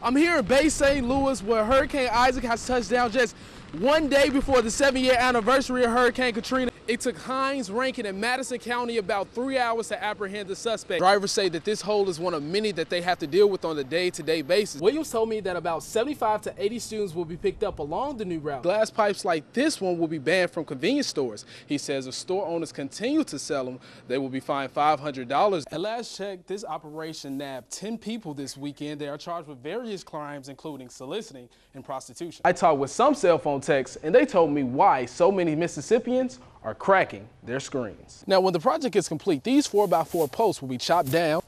I'm here in Bay St. Louis where Hurricane Isaac has touched down just one day before the 7-year anniversary of Hurricane Katrina. It took Hines, Rankin, and Madison County about 3 hours to apprehend the suspect. Drivers say that this hole is one of many that they have to deal with on a day-to-day basis. Williams told me that about 75 to 80 students will be picked up along the new route. Glass pipes like this one will be banned from convenience stores. He says if store owners continue to sell them, they will be fined $500. At last check, this operation nabbed 10 people this weekend. They are charged with various crimes, including soliciting and prostitution. I talked with some cell phone techs, and they told me why so many Mississippians are cracking their screens. Now, when the project is complete, these 4x4 posts will be chopped down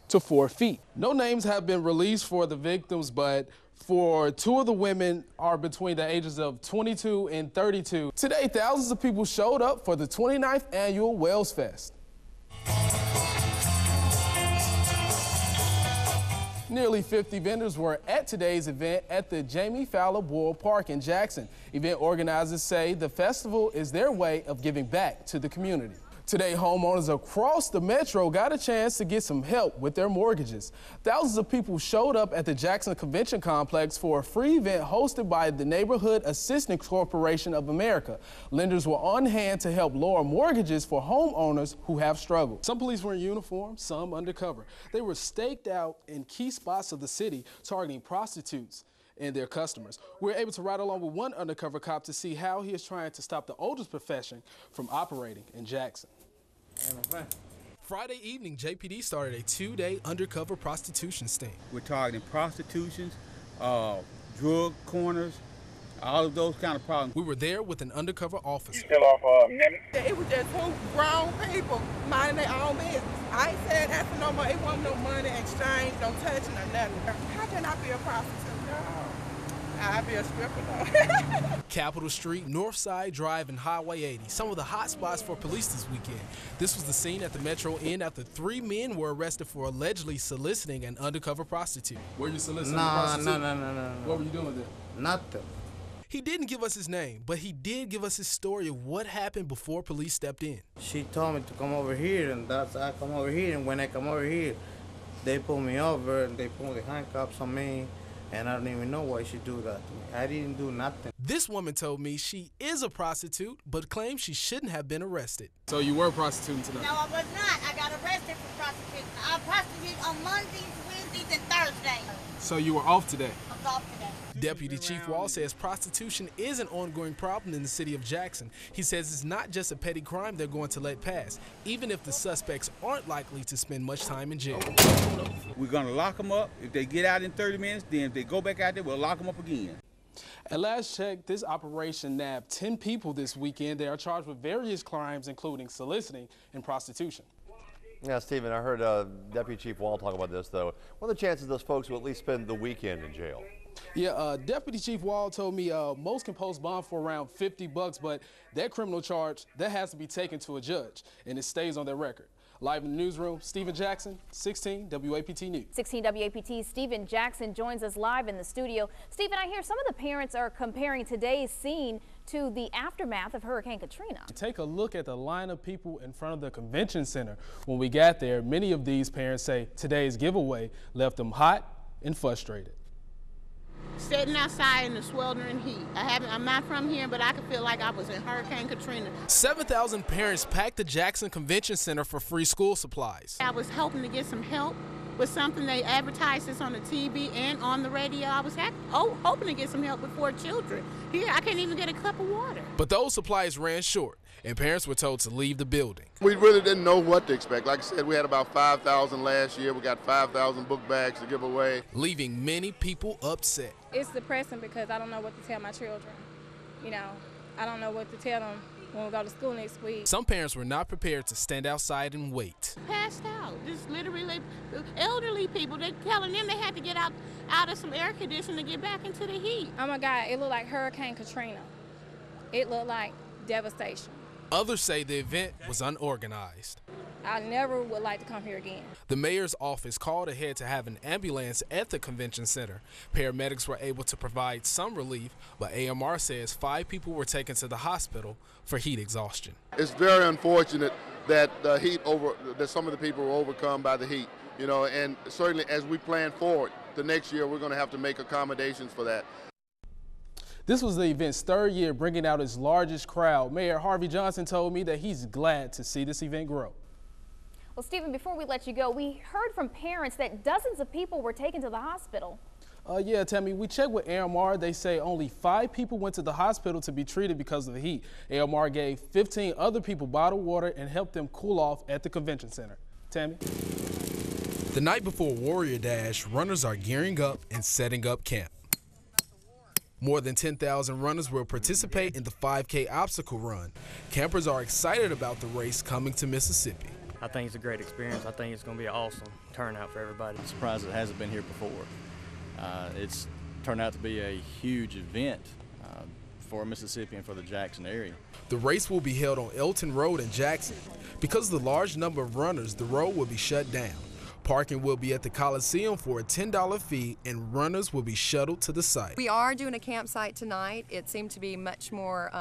to 4 feet. No names have been released for the victims, but for 2 of the women are between the ages of 22 and 32. Today, thousands of people showed up for the 29th annual Wells Fest. Nearly 50 vendors were at today's event at the Jamie Fowler Boyle Park in Jackson. Event organizers say the festival is their way of giving back to the community. Today, homeowners across the metro got a chance to get some help with their mortgages. Thousands of people showed up at the Jackson Convention Complex for a free event hosted by the Neighborhood Assistance Corporation of America. Lenders were on hand to help lower mortgages for homeowners who have struggled. Some police were in uniform, some undercover. They were staked out in key spots of the city, targeting prostitutes and their customers. We were able to ride along with one undercover cop to see how he is trying to stop the oldest profession from operating in Jackson. Friday evening, JPD started a 2-day undercover prostitution sting. We're targeting prostitutions, drug corners, all of those kind of problems. We were there with an undercover officer. It was just 2 grown people minding their own business. I ain't said that for no more. It wasn't no money exchange, no touching or nothing. How can I be a prostitute? No. I'll be a stripper though. Capitol Street, Northside Drive, and Highway 80, some of the hot spots for police this weekend. This was the scene at the Metro Inn after 3 men were arrested for allegedly soliciting an undercover prostitute. Were you soliciting a prostitute? No. What were you doing there? Nothing. He didn't give us his name, but he did give us his story of what happened before police stepped in. She told me to come over here, and that's I come over here, and when I come over here, they pull me over, and they pull the handcuffs on me. And I don't even know why she do that to me. I didn't do nothing. This woman told me she is a prostitute, but claims she shouldn't have been arrested. So you were prostituting tonight? No, I was not. I got arrested for prostitution. I prostitute on Mondays, Wednesdays, and Thursdays. So you were off today? I was off today. Deputy Chief Wall says prostitution is an ongoing problem in the city of Jackson. He says it's not just a petty crime they're going to let pass, even if the suspects aren't likely to spend much time in jail. We're going to lock them up. If they get out in 30 minutes, then if they go back out there, we'll lock them up again. At last check, this operation nabbed 10 people this weekend. They are charged with various crimes, including soliciting and prostitution. Yeah, Stephen, I heard Deputy Chief Wall talk about this, though. What are the chances those folks will at least spend the weekend in jail? Yeah, Deputy Chief Wall told me most can post bond for around $50, but that criminal charge, that has to be taken to a judge, and it stays on their record. Live in the newsroom, Stephen Jackson, 16 WAPT News. 16 WAPT, Stephen Jackson joins us live in the studio. Stephen, I hear some of the parents are comparing today's scene to the aftermath of Hurricane Katrina. Take a look at the line of people in front of the convention center. When we got there, many of these parents say today's giveaway left them hot and frustrated. Sitting outside in the sweltering heat. I'm not from here, but I could feel like I was in Hurricane Katrina. 7,000 parents packed the Jackson Convention Center for free school supplies. I was hoping to get some help with something. They advertised this on the TV and on the radio. I was hoping to get some help with 4 children. Here, I can't even get a cup of water. But those supplies ran short, and parents were told to leave the building. We really didn't know what to expect. Like I said, we had about 5,000 last year. We got 5,000 book bags to give away. Leaving many people upset. It's depressing because I don't know what to tell my children. You know, I don't know what to tell them when we go to school next week. Some parents were not prepared to stand outside and wait. Passed out. Just literally elderly people. They're telling them they had to get out of some air conditioning to get back into the heat. Oh my God, it looked like Hurricane Katrina. It looked like devastation. Others say the event was unorganized. I never would like to come here again. The mayor's office called ahead to have an ambulance at the convention center. Paramedics were able to provide some relief, but AMR says 5 people were taken to the hospital for heat exhaustion. It's very unfortunate that that some of the people were overcome by the heat, you know, and certainly as we plan forward, the next year we're going to have to make accommodations for that. This was the event's third year, bringing out its largest crowd. Mayor Harvey Johnson told me that he's glad to see this event grow. Well, Stephen, before we let you go, we heard from parents that dozens of people were taken to the hospital. Yeah, Tammy, we checked with AMR. They say only 5 people went to the hospital to be treated because of the heat. AMR gave 15 other people bottled water and helped them cool off at the convention center. Tammy? The night before Warrior Dash, runners are gearing up and setting up camp. More than 10,000 runners will participate in the 5K obstacle run. Campers are excited about the race coming to Mississippi. I think it's a great experience. I think it's going to be an awesome turnout for everybody. I'm surprised it hasn't been here before. It's turned out to be a huge event for Mississippi and for the Jackson area. The race will be held on Elton Road in Jackson. Because of the large number of runners, the road will be shut down. Parking will be at the Coliseum for a $10 fee, and runners will be shuttled to the site. We are doing a campsite tonight. It seemed to be much more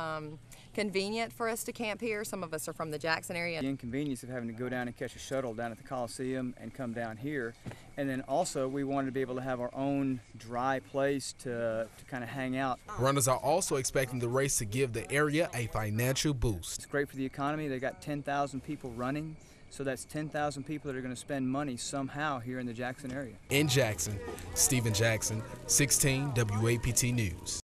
convenient for us to camp here. Some of us are from the Jackson area. The inconvenience of having to go down and catch a shuttle down at the Coliseum and come down here. And then also we wanted to be able to have our own dry place to kind of hang out. Runners are also expecting the race to give the area a financial boost. It's great for the economy. They got 10,000 people running. So that's 10,000 people that are going to spend money somehow here in the Jackson area. In Jackson, Stephen Jackson, 16 WAPT News.